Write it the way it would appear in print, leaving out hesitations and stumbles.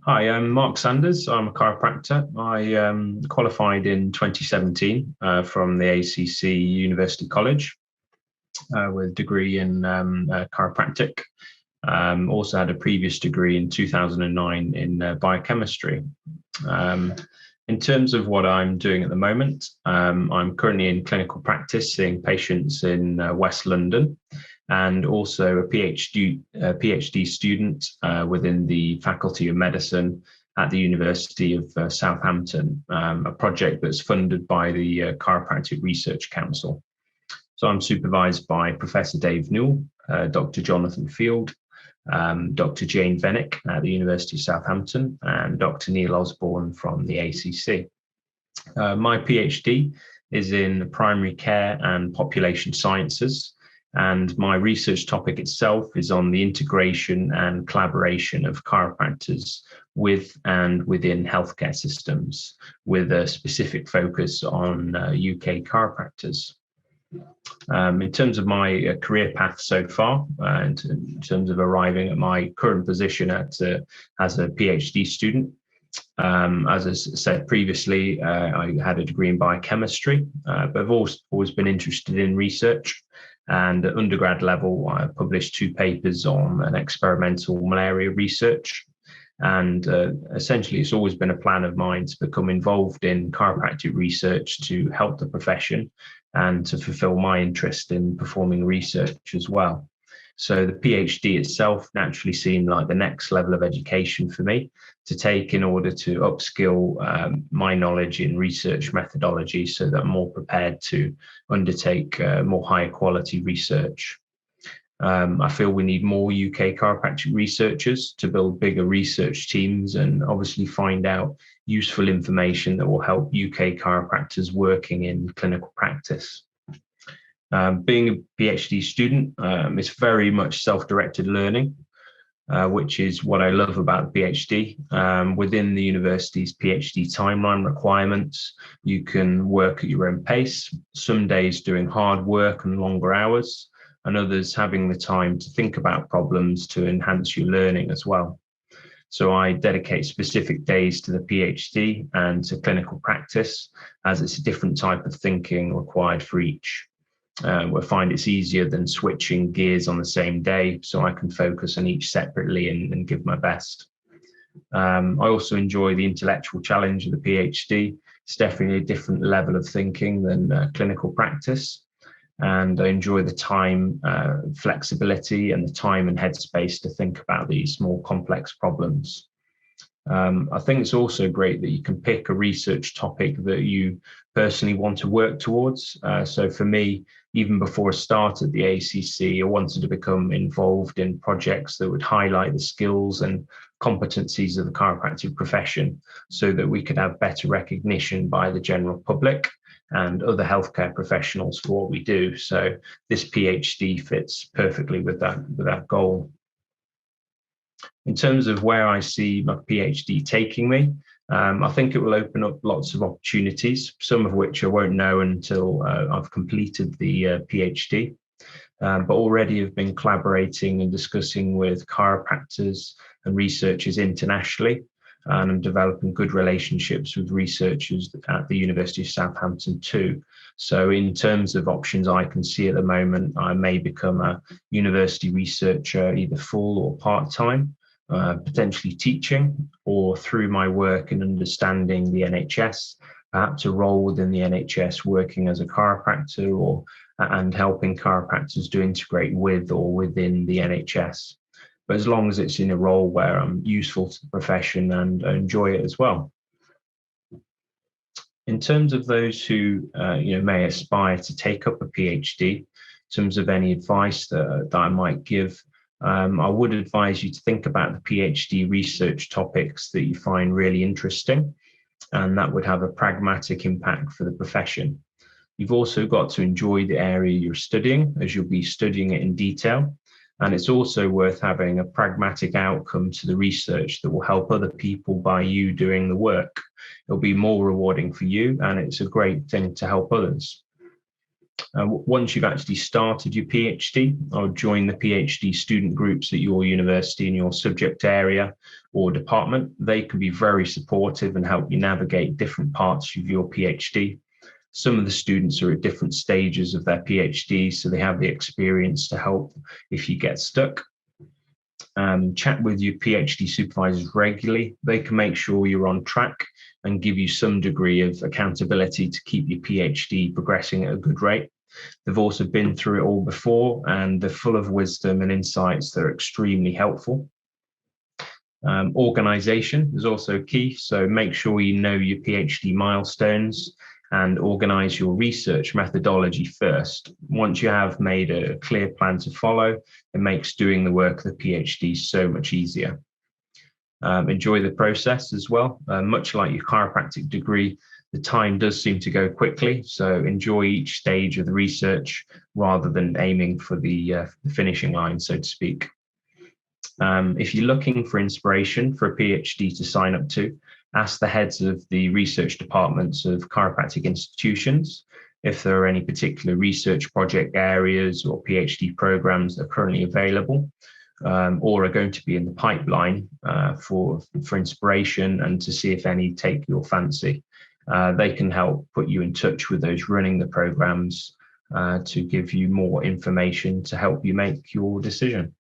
Hi, I'm Marc Sanders. I'm a chiropractor. I qualified in 2017 from the ACC University College with a degree in chiropractic. Also had a previous degree in 2009 in biochemistry. Um, in terms of what I'm doing at the moment, I'm currently in clinical practice seeing patients in West London and also a PhD student within the Faculty of Medicine at the University of Southampton, a project that's funded by the Chiropractic Research Council. So I'm supervised by Professor Dave Newell, Dr. Jonathan Field, Dr. Jane Vennick at the University of Southampton, and Dr. Neil Osborne from the ACC. My PhD is in primary care and population sciences, and my research topic itself is on the integration and collaboration of chiropractors with and within healthcare systems, with a specific focus on UK chiropractors. In terms of my career path so far, and in terms of arriving at my current position as a PhD student, as I said previously, I had a degree in biochemistry, but I've always been interested in research. And at undergrad level, I published 2 papers on an experimental malaria research. And essentially, it's always been a plan of mine to become involved in chiropractic research to help the profession and to fulfill my interest in performing research as well. So the PhD itself naturally seemed like the next level of education for me to take in order to upskill my knowledge in research methodology so that I'm more prepared to undertake more higher quality research. I feel we need more UK chiropractic researchers to build bigger research teams and obviously find out useful information that will help UK chiropractors working in clinical practice. Being a PhD student, it's very much self-directed learning, which is what I love about the PhD. Within the university's PhD timeline requirements, you can work at your own pace, some days doing hard work and longer hours, and others having the time to think about problems to enhance your learning as well. So I dedicate specific days to the PhD and to clinical practice, as it's a different type of thinking required for each. I find it's easier than switching gears on the same day, so I can focus on each separately and give my best. I also enjoy the intellectual challenge of the PhD. It's definitely a different level of thinking than clinical practice. And I enjoy the time, flexibility, and the time and headspace to think about these more complex problems. I think it's also great that you can pick a research topic that you personally want to work towards. So for me, even before I started the ACC, I wanted to become involved in projects that would highlight the skills and competencies of the chiropractic profession so that we could have better recognition by the general public and other healthcare professionals for what we do. So this PhD fits perfectly with that goal. In terms of where I see my PhD taking me, I think it will open up lots of opportunities, some of which I won't know until I've completed the PhD. But already have been collaborating and discussing with chiropractors and researchers internationally, and I'm developing good relationships with researchers at the University of Southampton too. So in terms of options I can see at the moment, I may become a university researcher, either full or part-time, potentially teaching, or through my work in understanding the NHS, perhaps a role within the NHS working as a chiropractor or and helping chiropractors to integrate with or within the NHS. But as long as it's in a role where I'm useful to the profession and enjoy it as well. In terms of those who may aspire to take up a PhD, in terms of any advice that I might give, I would advise you to think about the PhD research topics that you find really interesting, and that would have a pragmatic impact for the profession. You've also got to enjoy the area you're studying, as you'll be studying it in detail. And it's also worth having a pragmatic outcome to the research that will help other people by you doing the work. It'll be more rewarding for you, and it's a great thing to help others. Once you've actually started your PhD, or join the PhD student groups at your university in your subject area or department. They can be very supportive and help you navigate different parts of your PhD. Some of the students are at different stages of their PhD, so they have the experience to help if you get stuck. Chat with your PhD supervisors regularly. They can make sure you're on track and give you some degree of accountability to keep your PhD progressing at a good rate. They've also been through it all before, and they're full of wisdom and insights that are extremely helpful. Organization is also key, so make sure you know your PhD milestones and organize your research methodology first. Once you have made a clear plan to follow, it makes doing the work of the PhD so much easier. Enjoy the process as well. Much like your chiropractic degree, the time does seem to go quickly, so enjoy each stage of the research rather than aiming for the finishing line, so to speak. If you're looking for inspiration for a PhD to sign up to, ask the heads of the research departments of chiropractic institutions if there are any particular research project areas or PhD programs that are currently available or are going to be in the pipeline for inspiration, and to see if any take your fancy. They can help put you in touch with those running the programs to give you more information to help you make your decision.